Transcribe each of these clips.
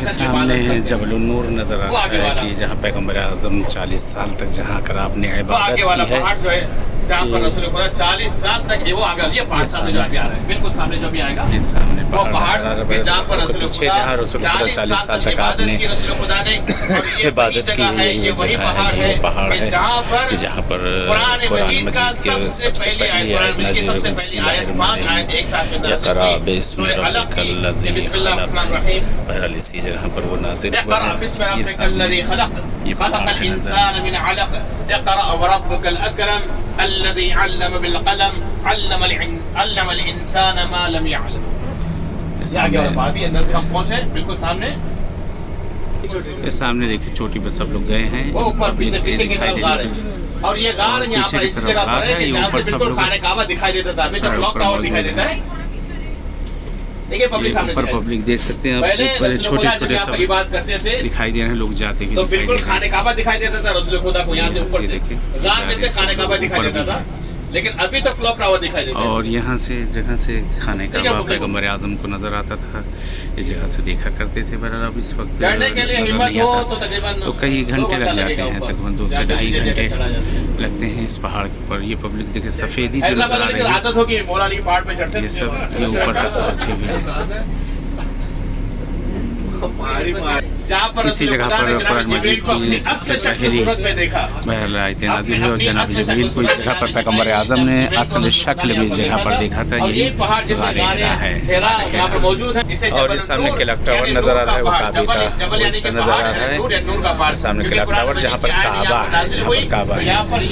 سامنے جبل النور نظر آتا ہے کہ جہاں پیغمبر اعظم 40 سال تک جہاں کر آپ نے عبادت کی ہے، جہاں پر رسول خدا 40 سال تک یہ وہ آگا، یہ پہاڑ سامنے جو ابھی آ رہا ہے، بالکل سامنے جو ابھی آئے گا سامنے وہ پہاڑ جہاں پر رسول خدا 40 سال تک آپ نے رسول خدا نے عبادت کی ہے، یہ وہی پہاڑ ہے کہ جہاں پر قرآن مجید کا سب سے پہلی آیت، قرآن مجید کی سب سے پہلی آیت 5 آیت ایک ساتھ میں نازل ہوئی، سورہ علق کی بسم اللہ الرحمن الرحیم، بہرحال اسی جگہ پر وہ نازل ہوا اقرأ بسم ربک الذی خلق خلق الانسان من علق اقرأ وربک الاکرم الذي علم بالقلم علم الانسان ما لم يعلم۔ یہ آگے اور بابی اندر ہم پہنچے بالکل سامنے، سامنے دیکھیں چوٹی پر سب لوگ گئے ہیں، وہ اوپر پیچھے کی طرف غار ہے، اور یہ غار یہاں پر اس جگہ پر ہے کہ جہاں سے بالکل خانہ کعبہ دکھائی دیتا تھا، ابھی تک کلاک ٹاور دکھائی دیتا ہے۔ دیکھیں پبلک سامنے پبلک دیکھ سکتے ہیں، پہلے چھوٹے چھوٹے سب عبادت کرتے تھے دکھائی دے رہے ہیں، لوگ جاتے بھی تو بالکل خانہ کعبہ دکھائی دیتا تھا رسول خدا کو، یہاں سے اوپر سے غار میں سے خانہ کعبہ دکھائی دیتا تھا، لیکن ابھی تک کلاک ٹاور دکھائی دیتا ہے، اور یہاں سے اس جگہ سے خانہ کعبہ پیغمبر اعظم کو نظر آتا تھا، اس جگہ سے دیکھا کرتے تھے۔ بہرحال اب اس وقت چڑھنے کے لیے ہمت ہو تو تقریباً تو کئی گھنٹے لگ جاتے ہیں، تقریباً 2 سے 2.5 گھنٹے لگتے ہیں اس پہاڑ کے اوپر۔ یہ پبلک دیکھے سفیدی جو نظر آ رہی ہے، عادت ہوگی مولا علی پہاڑ پہ چڑھتے ہیں، یہ سب یہ اوپر تک پہنچے ہوئے ہیں۔ اسی جگہ پر قرآن مجید کی سب سے پہلی بہرحال آیت نازل ہوئی اور جناب جبریل کو اس جگہ پر پیغمبر اعظم نے اصل شکل میں اس جگہ پر دیکھا تھا، یہی غار ہرا ہے۔ اور اس سامنے کلاک ٹاور نظر آ رہا ہے، وہ کعبے کا حصہ نظر آ رہا ہے، سامنے کلاک ٹاور جہاں پر کعبہ ہے، جہاں پر کعبہ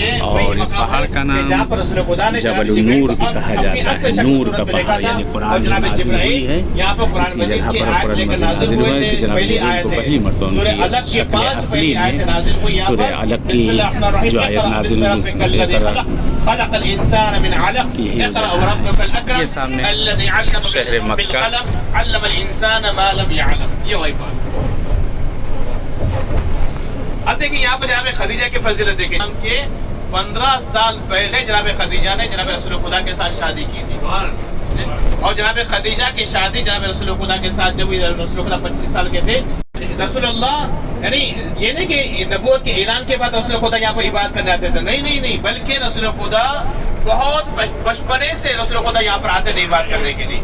ہے، اور اس پہاڑ کا نام جبل النور بھی کہا جاتا ہے، نور کا پہاڑ، یعنی قرآن جو نازل ہوئی ہے اسی جگہ پر قرآن مجید نازل ہوا ہے کہ جناب جبریل کو پہلی مرتبہ ان کی شکل اصلی میں سورہ علق کی جو آیت نازل ہوئی اس میں لے کر خلق الانسان من علق اقرأ وربك الاکرم یہ سامنے الذي علم شہر مکہ، بالقلم علم الانسان ما لم يعلم۔ یہ وہی بات۔ اب دیکھیں یہاں پہ جناب خدیجہ کی فضیلت دیکھیں کہ 15 سال پہلے جناب خدیجہ نے جناب رسول خدا کے ساتھ شادی کی تھی، اور جناب خدیجہ کی شادی جناب رسول خدا کے ساتھ جب رسول خدا 25 سال کے تھے، رسول اللہ یعنی یہ نہیں کہ نبوت کے اعلان کے بعد رسول خدا یہاں پر عبادت کرنے آتے تھے، نہیں، بلکہ رسول خدا بہت بچپنے سے رسول خدا یہاں پر آتے تھے عبادت کرنے کے لیے،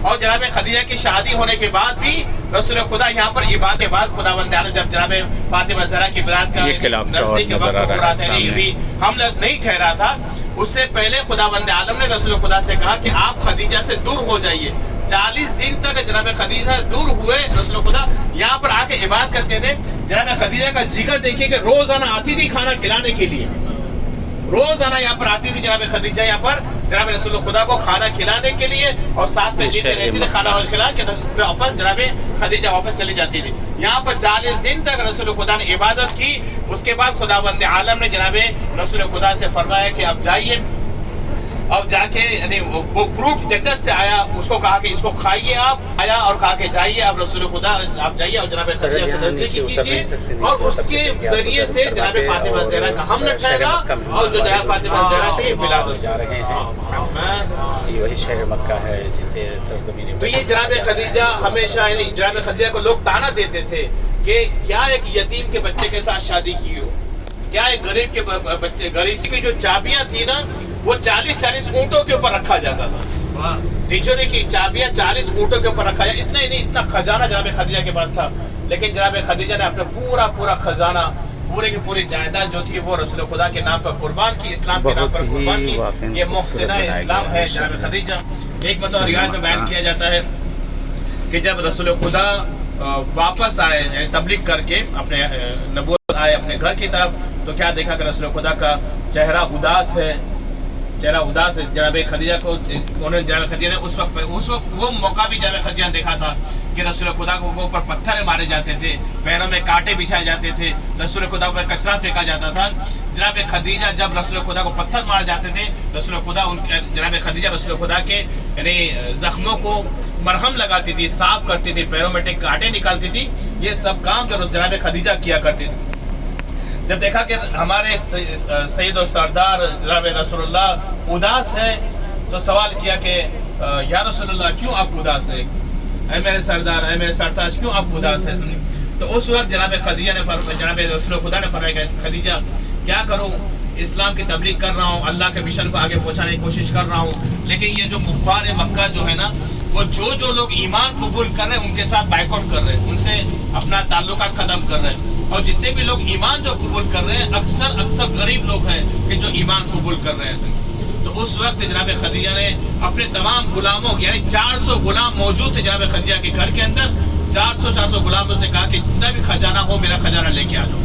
اور جناب خدیجہ کی شادی ہونے کے بعد بھی رسول خدا یہاں پر عبادت کے بعد خدا بندے جب جناب فاطمہ زہرا کی ولادت کا نرسری کے وقت پورا ہم لوگ نہیں ٹھہرا تھا، اس سے پہلے خدا بند عالم نے رسول خدا سے کہا کہ آپ خدیجہ سے دور ہو جائیے۔ 40 دن تک جناب خدیجہ دور ہوئے، رسول خدا یہاں پر آ کے عبادت کرتے تھے۔ جناب خدیجہ کا جگر دیکھیے کہ روزانہ آتی تھی کھانا کھلانے کے لیے، روزانہ یہاں پر آتی تھی جناب خدیجہ یہاں پر جناب رسول خدا کو کھانا کھلانے کے لیے، اور ساتھ میں جیتے رہتی تھی، کھانا کھلا کے واپس جناب خدیجہ واپس چلی جاتی تھی۔ یہاں پر 40 دن تک رسول خدا نے عبادت کی۔ اس کے بعد خدا بند عالم نے جناب رسول خدا سے فرمایا کہ اب جائیے، اب جا کے یعنی وہ فروٹ جنت سے آیا، اس کو کہا کہ اس کو کھائیے، آپ آیا اور کہا کہ جائیے اب رسول خدا آپ جائیے اور جناب خدیجہ سے نزدیکی کیجیے، اور اس کے ذریعے سے جناب فاطمہ زہرا کا حمل ٹھہرے گا، اور جو جناب فاطمہ زہرا کی ولادت جا رہے ہیں یہ وہی شہر مکہ ہے جسے سرزمین۔ تو یہ جناب خدیجہ ہمیشہ یعنی جناب خدیجہ کو لوگ تانا دیتے تھے کہ کیا ایک یتیم کے بچے کے ساتھ شادی کی ہو، کیا ایک غریب کے بچے، غریب کی جو چابیاں تھی نا وہ 40 اونٹوں کے اوپر رکھا جاتا تھا، تیجوری کی چابیاں 40 اونٹوں کے اوپر رکھا جاتا، اتنا ہی نہیں، اتنا خزانہ جناب خدیجہ کے پاس تھا، لیکن جناب خدیجہ نے اپنا پورا خزانہ، پورے کی پوری جائیداد جو تھی وہ رسول خدا کے نام پر قربان کی، اسلام کے نام پر قربان کی۔ یہ محسنہ اسلام ہے جناب خدیجہ۔ ایک مرتبہ روایت میں بیان کیا جاتا ہے کہ جب رسول خدا واپس آئے یعنی تبلیغ کر کے اپنے نبوت آئے اپنے گھر کی طرف، تو کیا دیکھا کہ رسول خدا کا چہرہ اداس ہے، جناب خدیجہ کو انہوں نے جناب خدیجہ نے اس وقت وہ موقع بھی جناب خدیجہ نے دیکھا تھا کہ رسول خدا کو اوپر پتھر مارے جاتے تھے، پیروں میں کانٹے بچھائے جاتے تھے، رسول خدا پر کچرا پھینکا جاتا تھا۔ جناب خدیجہ جب رسول خدا کو پتھر مارے جاتے تھے، جناب خدیجہ رسول خدا کے یعنی زخموں کو مرہم لگاتی تھی، صاف کرتی تھی، پیروں میں کانٹے نکالتی تھی، یہ سب کام جو جناب خدیجہ کیا کرتی تھی۔ جب دیکھا کہ ہمارے سید و سردار جناب رسول اللہ اداس ہے، تو سوال کیا کہ یا رسول اللہ کیوں آپ اداس ہے؟ اے میرے سردار اے میرے سرتاج کیوں آپ اداس ہیں؟ تو اس وقت جناب خدیجہ نے جناب رسول خدا نے فرمایا کہ خدیجہ کیا کروں، اسلام کی تبلیغ کر رہا ہوں، اللہ کے مشن کو آگے پہنچانے کی کوشش کر رہا ہوں، لیکن یہ جو کفار مکہ جو ہے نا وہ جو لوگ ایمان قبول کر رہے ہیں ان کے ساتھ بائیکاٹ کر رہے ہیں، ان سے اپنا تعلقات ختم کر رہے ہیں، اور جتنے بھی لوگ ایمان جو قبول کر رہے ہیں اکثر غریب لوگ ہیں کہ جو ایمان قبول کر رہے ہیں۔ تو اس وقت جناب خدیجہ نے اپنے تمام غلاموں یعنی 400 غلام موجود تھے جناب خدیجہ کے گھر کے اندر، 400 غلاموں سے کہا کہ جتنا بھی خزانہ ہو میرا خزانہ لے کے آ جاؤ۔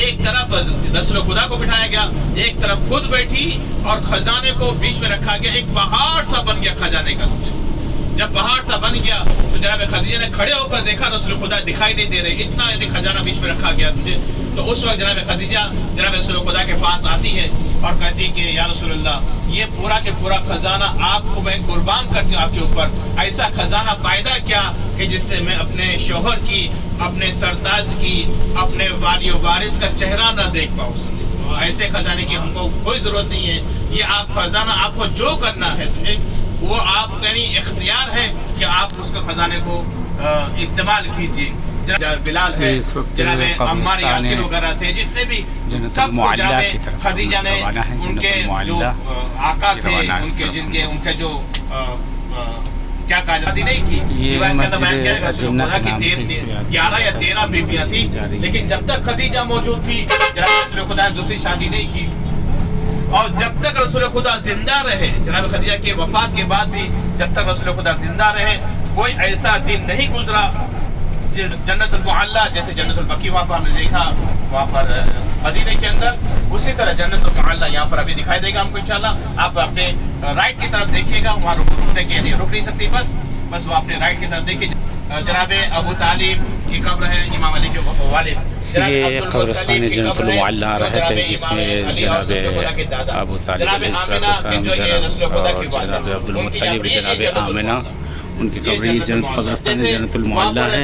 ایک طرف رسول خدا کو بٹھایا گیا، ایک طرف خود بیٹھی، اور خزانے کو بیچ میں رکھا گیا، ایک پہاڑ سا بن گیا خزانے کا سمجھے۔ جب پہاڑ سا بن گیا تو جناب خدیجہ نے کھڑے ہو کر دیکھا رسول خدا دکھائی نہیں دے رہے، اتنا یعنی خزانہ بیچ میں رکھا گیا سمجھے۔ تو اس وقت جناب خدیجہ جناب رسول خدا کے پاس آتی ہے اور کہتی کہ یا رسول اللہ یہ پورا کے پورا خزانہ آپ کو میں قربان کرتی ہوں آپ کے اوپر، ایسا خزانہ فائدہ کیا کہ جس سے میں اپنے شوہر کی، اپنے سرتاج کی، اپنے والی و وارث کا چہرہ نہ دیکھ پاؤں سمجھے۔ ایسے خزانے کی ہم کو کوئی ضرورت نہیں ہے، یہ آپ خزانہ آپ کو جو کرنا ہے سمجھے وہ آپ یعنی اختیار ہے کہ آپ اس کو خزانے کو استعمال کیجیے۔ جناب بلال ہے، جناب عمار یاسر وغیرہ تھے، جتنے بھی سب کو جناب خدیجہ نے ان کے جو آقا تھے، ان کے جو کیا کہا جاتی نہیں کی، روایت کا بیان کیا ہے رسول خدا کی 11 یا 13 بیویاں تھی، لیکن جب تک خدیجہ موجود تھی جناب رسول خدا نے دوسری شادی نہیں کی، اور جب تک رسول خدا زندہ رہے، جناب خدیجہ کے وفات کے بعد بھی جب تک رسول خدا زندہ رہے کوئی ایسا دن نہیں گزرا جس جنت المعلی جیسے جنت البقیع وہاں پر ہم نے دیکھا وہاں پر مدینے کے اندر، اسی طرح جنت المعلی یہاں پر ابھی دکھائی دے گا ہم کو انشاءاللہ۔ آپ اپنے رائٹ کی طرف دیکھیے گا، وہاں رکنے کے لیے رک نہیں سکتی، بس وہ اپنے رائٹ کی طرف دیکھیے۔ جناب ابو طالب کی قبر ہے، امام علی کے والد، یہ قبرستان جنت المعلی رہتے ہیں جس میں جناب ابو طالب علیہ السلام اور جناب عبدالمطلب جناب آمنہ ان کی قبری جنت قبرستان جنت المعلی ہے۔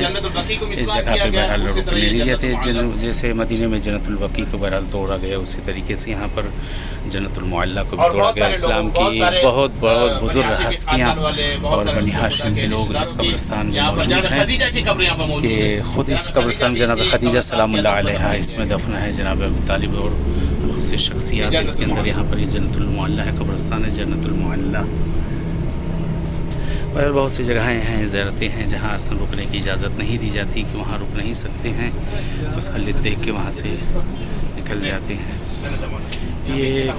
اس جگہ پہ بہرحال رکنے نہیں دیتے، جیسے مدینے میں جنت البقیع کو بہرحال توڑا گیا اسی طریقے سے یہاں پر جنت المعلی کو بھی توڑا گیا۔ اسلام کی بہت بزرگ ہستیاں اور بنی ہاشم کے لوگ اس قبرستان میں موجود ہیں کہ خود اس قبرستان جناب خدیجہ سلام اللہ علیہ اس میں دفن ہے جناب ابو طالب اور بہت سی شخصیات اس کے اندر۔ یہاں پر یہ جنت المعلی ہے، قبرستان ہے جنت المعلی۔ اور بہت سی جگہیں ہیں، زیارتیں ہیں جہاں اصل رکنے کی اجازت نہیں دی جاتی کہ وہاں رک نہیں سکتے ہیں، بس خالی دیکھ کے وہاں سے نکل جاتے ہیں۔ یہ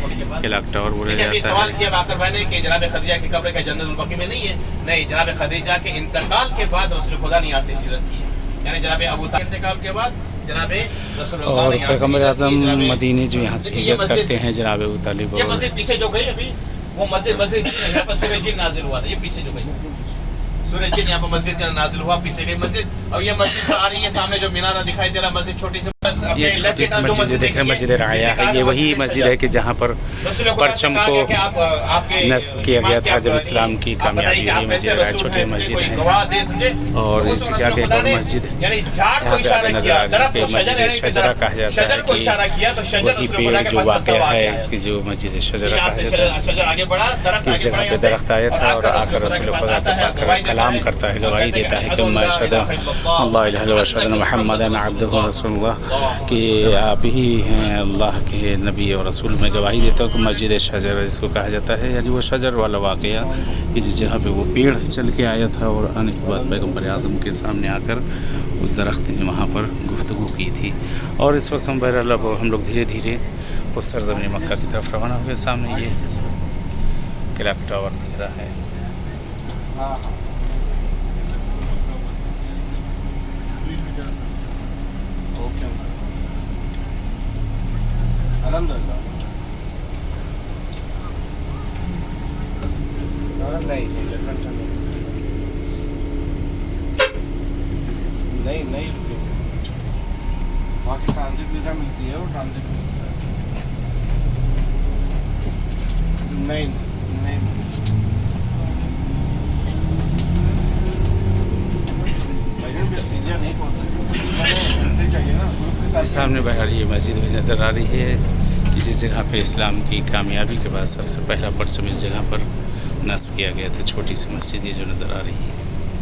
کلاک ٹاور بولا جاتا ہے۔ سوال کیا باقر بھائی نے کہ جناب خدیجہ کی قبر کا جنت البقیع میں نہیں ہے، نہیں، جناب خدیجہ کے انتقال کے بعد رسول خدا نے یہاں سے ہجرت کی ہے، یعنی جناب ابو طالب کے انتقال کے بعد جناب رسول اللہ نے یہاں سے پیغمبر اعظم مدینے جو یہاں سے ہجرت کرتے ہیں جناب ابو طالب۔ یہ مسجد پیچھے جو گئی ابھی وہ مسجد یہاں پر سورہ جن نازل ہوا تھا، یہ پیچھے جو گئی سورہ جن یہاں پر مسجد کا نازل ہوا، پیچھے گئی مسجد، اور یہ مسجد آ رہی ہے سامنے جو مینارہ دکھائی دے رہا مسجد چھوٹی سی، یہ چھوٹی سی مسجد دیکھ رہے ہیں، مسجد رایا ہے، یہ وہی مسجد ہے کہ جہاں پر پرچم کو نصب کیا گیا تھا جب اسلام کی کامیابی ہوئی۔ مسجد رایا چھوٹی مسجد ہے اور اس کے آگے ایک اور مسجد یہاں پہ آپ نظر آ رہی ہے کہ مسجد شجرہ کہا جاتا ہے کہ وہی پیڑ جو واقع ہے کہ جو مسجد شجرہ کہا جاتا ہے، اس جگہ پہ درخت آیا تھا اور آ کر رسول خدا کے پاس کلام کرتا ہے، گواہی دیتا ہے کہ اشہد اللہ الہ الا اشہد محمد عبدہ رسول اللہ، کہ آپ ہی ہیں اللہ کے نبی اور رسول۔ میں گواہی دیتا ہوں کہ مسجد شجر جس کو کہا جاتا ہے، یعنی وہ شجر والا واقعہ کہ جس جگہ پہ وہ پیڑ چل کے آیا تھا اور آنے کے بعد پیغمبر اعظم کے سامنے آ کر اس درخت نے وہاں پر گفتگو کی تھی۔ اور اس وقت ہم بہرحال ہم لوگ دھیرے دھیرے اس سرزمین مکہ کی طرف روانہ ہوئے۔ سامنے یہ کلاک ٹاور دکھ رہا ہے۔ الحمدللہ نہیں وہاں کی ٹرانزٹ ویزا ملتی ہے، وہ ٹرانزٹ نہیں نہیں پہنچ سکتے۔ سامنے بہرحال یہ مسجد بھی نظر آ رہی ہے کہ جس جگہ پہ اسلام کی کامیابی کے بعد سب سے پہلا پرچم اس جگہ پر نصب کیا گیا تھا، چھوٹی سی مسجد یہ جو نظر آ رہی ہے۔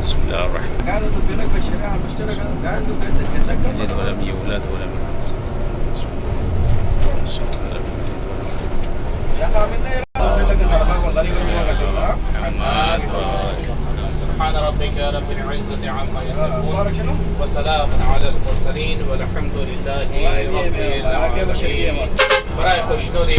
بسم الله الرحمن الرحيم. قاعدة تبلغ بالشريعة المشتركة، قاعدة تبلغ ولا من أولاد ولا من سبحان ربك رب العزة عما يصفون وسلام على المرسلين والحمد لله رب العالمين. برای خوشنودی